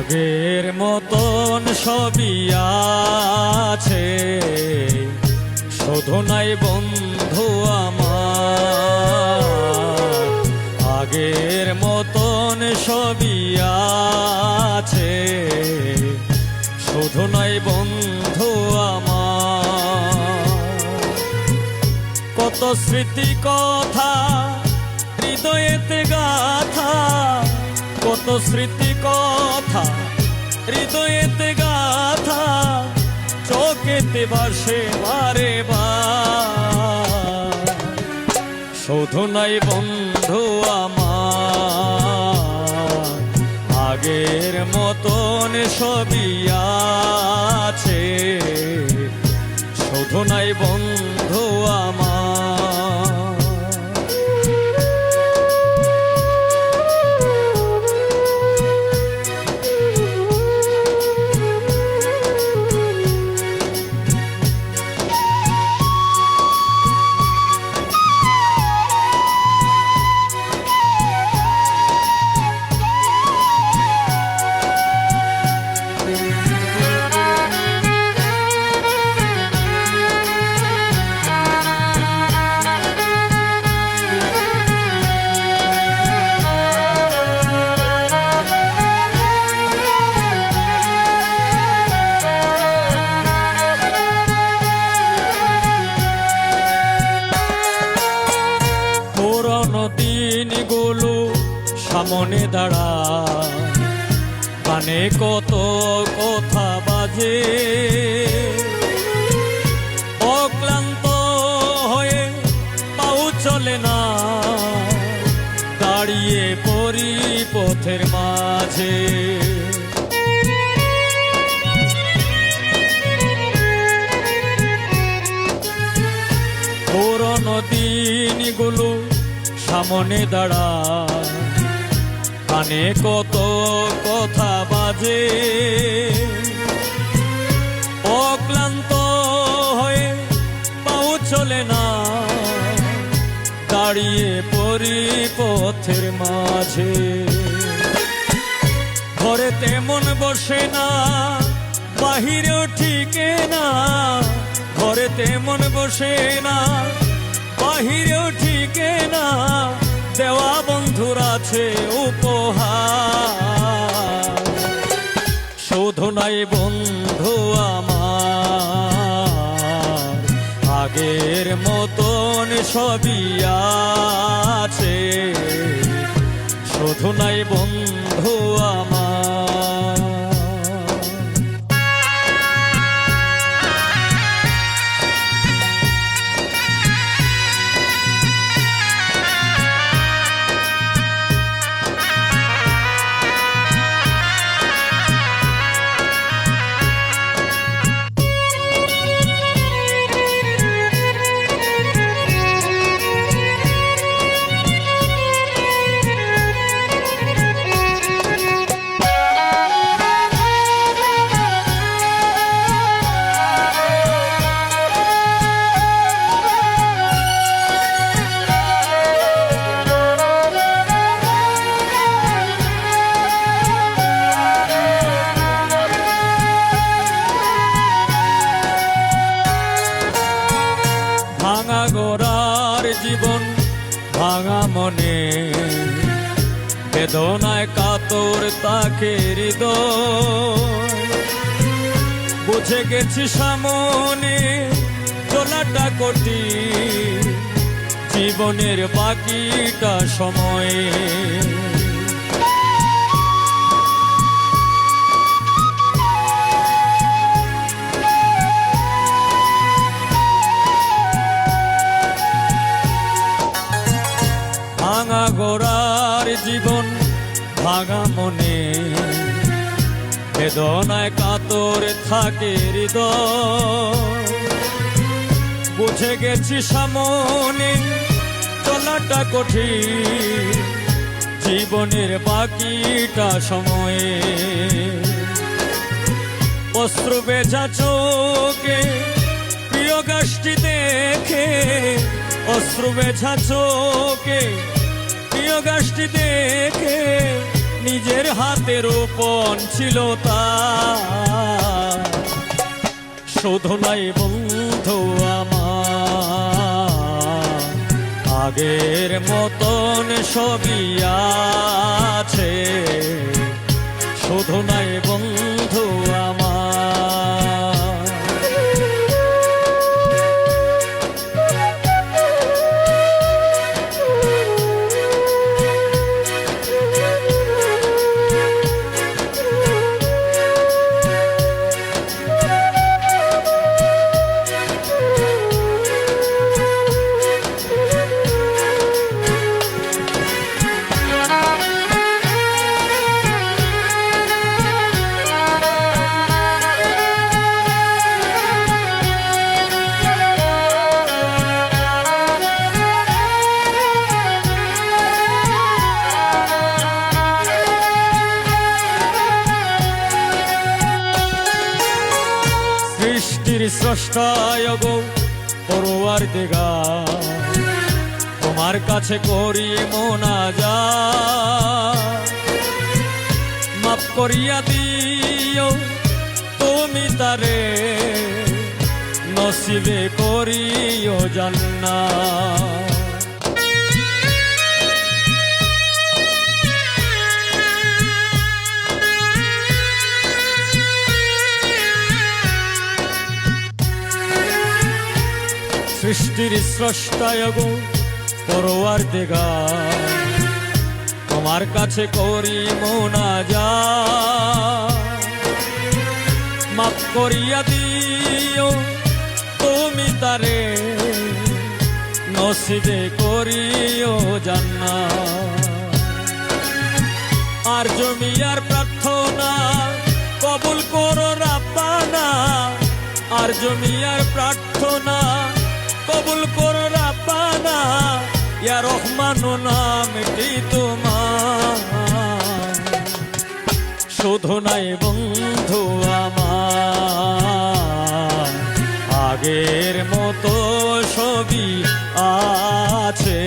আগের মতন সবই আছে, শুধু নাই বন্ধু আমার। আগের মতন সবই আছে, শুধু নাই বন্ধু আমার। কত স্মৃতি কথা হৃদয়েতে গাথা, কত স্মৃতি কথা হৃদয়েতে গাথা, চোখেতে ভাসে বারে বার। শুধু নাই বন্ধু আমার, আগের মতন সবই আছে, শুধু নাই বন্ধু আমার। দিনগুলো সামনে দাঁড়ায়, কানে কত কথা বাজে, অক্লান্ত হয়ে পাও চলে না, দাঁড়িয়ে পড়ি পথের মাঝে। পুরনো দিনগুলো সামনে দাঁড়ায়, কানে কত কথা বাজে, অক্লান্ত হয়ে পাও চলে না, দাঁড়িয়ে পড়ি পথের মাঝে। ঘরে তেমন বসে না, বাহিরেও ঠিকে না, ঘরে তেমন বসে না, বাহিরেও ঠিকে না, দেওয়া বন্ধুর আছে উপহার। শুধু নাই বন্ধু আমার, আগের মতন সবই আছে, শুধু নাই বন্ধু আমার। ভাঙা গোরার জীবন ভাঙা মনে, বেদনায় কাতর তাকে হৃদয়। বুঝে গেছি সামনে চলাটা কঠিন, জীবনের বাকিটা সময়। ভাঙা গোরার জীবন ভাঙা মনে, বেদনায় কাতর থাকে হৃদয়। বুঝে গেছি সামনে চলাটা কঠিন, জীবনের বাকিটা সময়ে। অশ্রু বেজা চোখে প্রিয় গাছটি দেখে, অশ্রু বেজা চোখে প্রিয় গাছটি দেখে নিজের হাতে রোপণ ছিল তার। শুধু নাই বন্ধু আমার, আগের মতন সবই আছে। শুধু নাই বন্ধু আমার। সৃষ্টির স্রষ্টায় গো পরওয়ারদিগার, তোমার কাছে করি মোনাজাত। মাফ করিয়া দিও তুমি তারে, নসিবে করিও জান্নাত। সৃষ্টির স্রষ্টায় গো পরওয়ারদিগার, তোমার কাছে করি মোনাজাত। মাফ করিয়া দিও তুমি তারে, নসিবে করিও জান্নাত। আর জমি আর প্রার্থনা কবুল করো রাব্বানা, আর জমি আর প্রার্থনা কবুল করো রাব্বানা। ইয়া রহমানু নামটি তোমার। শুধু নাই বন্ধু আমার, আগের মতো সবই আছে।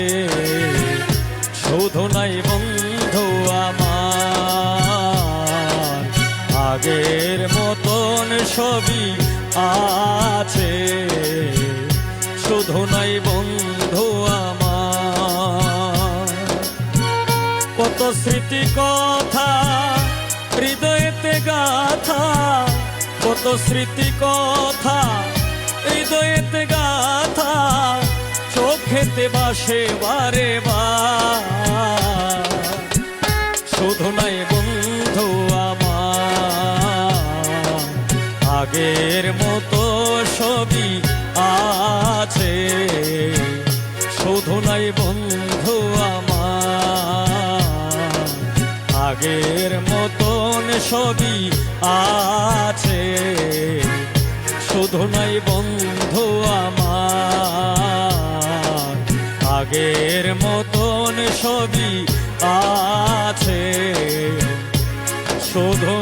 শুধু নাই বন্ধু আমার, আগের মতন সবই আছে। শুধু নাই বন্ধু আমার। কত স্মৃতি কথা হৃদয়েতে গাথা, কত স্মৃতি কথা হৃদয়েতে গাথা। চোখেতে বাসে বারে বার। শুধু নাই বন্ধু আমার, আগের মতো সবই আছে। শুধু নাই বন্ধু আমার, আগের মতন সবই আছে। শুধু নাই বন্ধু আমার, আগের মতন সবই আছে। শুধু